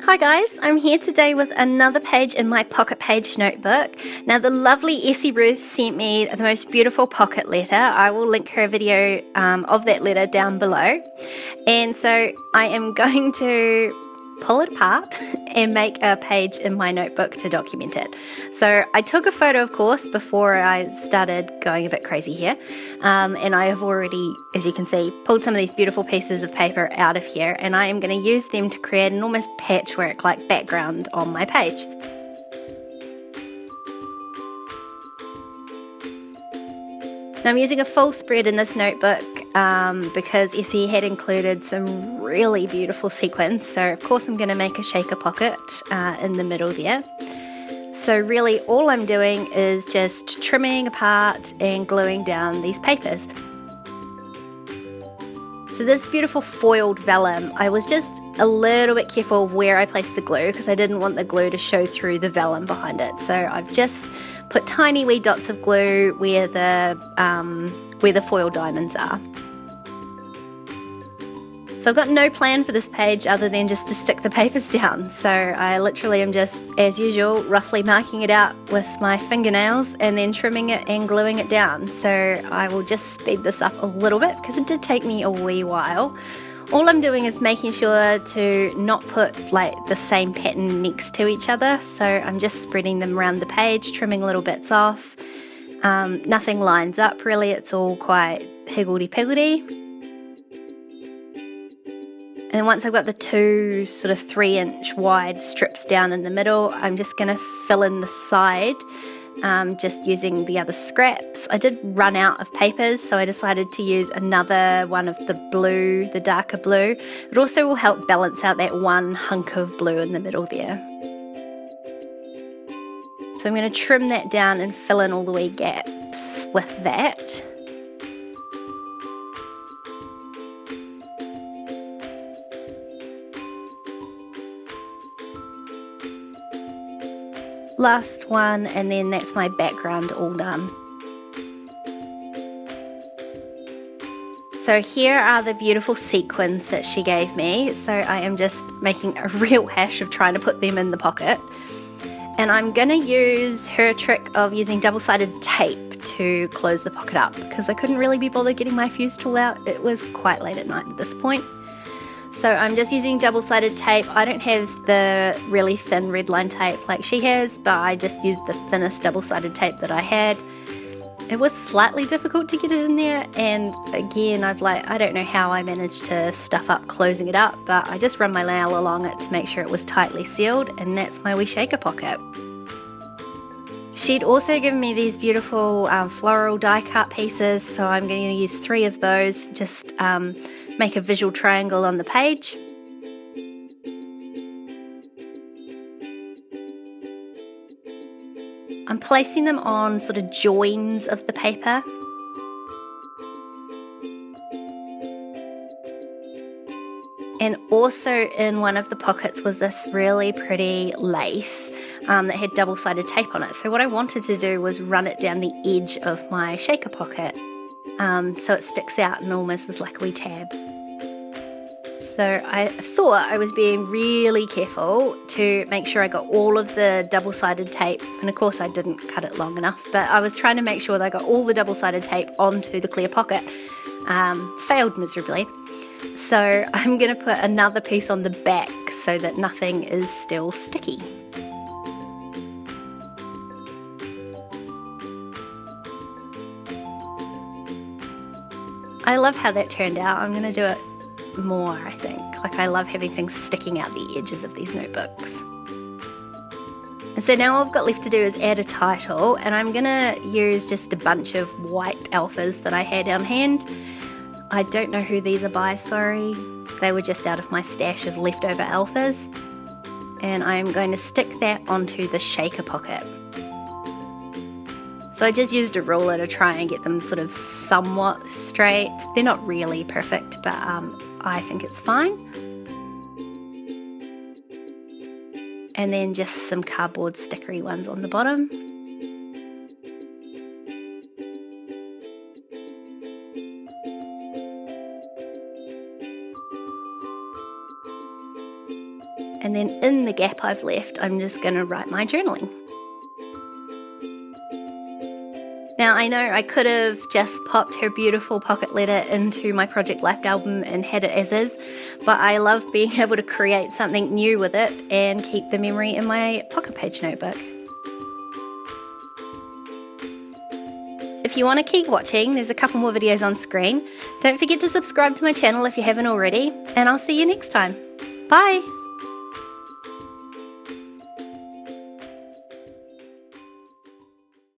Hi guys, I'm here today with another page in my pocket page notebook. Now the lovely Essie Ruth sent me the most beautiful pocket letter. I will link her video of that letter down below. And so I am going to pull it apart and make a page in my notebook to document it. So I took a photo, of course, before I started going a bit crazy here. And I have already, as you can see, pulled some of these beautiful pieces of paper out of here, and I am going to use them to create an almost patchwork-like background on my page. Now I'm using a full spread in this notebook because Essie had included some really beautiful sequins. So of course I'm going to make a shaker pocket in the middle there. So really all I'm doing is just trimming apart and gluing down these papers. So this beautiful foiled vellum, I was just a little bit careful where I placed the glue because I didn't want the glue to show through the vellum behind it. So I've just put tiny wee dots of glue where the foil diamonds are. So I've got no plan for this page other than just to stick the papers down. So I literally am just, as usual, roughly marking it out with my fingernails and then trimming it and gluing it down. So I will just speed this up a little bit because it did take me a wee while. All I'm doing is making sure to not put like the same pattern next to each other. So I'm just spreading them around the page, trimming little bits off. Nothing lines up really, it's all quite higgledy-piggledy. And once I've got the two sort of 3-inch wide strips down in the middle, I'm just going to fill in the side just using the other scraps. I did run out of papers, so I decided to use another one of the blue, the darker blue. It also will help balance out that one hunk of blue in the middle there. So I'm going to trim that down and fill in all the wee gaps with that. Last one, and then that's my background all done. So here are the beautiful sequins that she gave me. So I am just making a real hash of trying to put them in the pocket. And I'm going to use her trick of using double-sided tape to close the pocket up because I couldn't really be bothered getting my fuse tool out. It was quite late at night at this point. So I'm just using double-sided tape. I don't have the really thin red line tape like she has, but I just used the thinnest double-sided tape that I had. It was slightly difficult to get it in there, and again, I don't know how I managed to stuff up closing it up, but I just run my nail along it to make sure it was tightly sealed, and that's my wee shaker pocket. She'd also given me these beautiful floral die cut pieces, so I'm going to use 3 of those, just make a visual triangle on the page. I'm placing them on sort of joins of the paper. And also in one of the pockets was this really pretty lace that had double-sided tape on it. So what I wanted to do was run it down the edge of my shaker pocket so it sticks out and almost is like a wee tab. So I thought I was being really careful to make sure I got all of the double-sided tape, and of course I didn't cut it long enough, but I was trying to make sure that I got all the double-sided tape onto the clear pocket. Failed miserably. So I'm going to put another piece on the back so that nothing is still sticky. I love how that turned out. I'm going to do it more, I think. Like, I love having things sticking out the edges of these notebooks. And so now all I've got left to do is add a title, and I'm going to use just a bunch of white alphas that I had on hand. I don't know who these are by, sorry. They were just out of my stash of leftover alphas. And I'm going to stick that onto the shaker pocket. So I just used a ruler to try and get them sort of somewhat straight. They're not really perfect, but I think it's fine. And then just some cardboard stickery ones on the bottom. And then in the gap I've left, I'm just going to write my journaling. Now I know I could have just popped her beautiful pocket letter into my Project Life album and had it as is, but I love being able to create something new with it and keep the memory in my pocket page notebook. If you want to keep watching, there's a couple more videos on screen. Don't forget to subscribe to my channel if you haven't already, and I'll see you next time. Bye!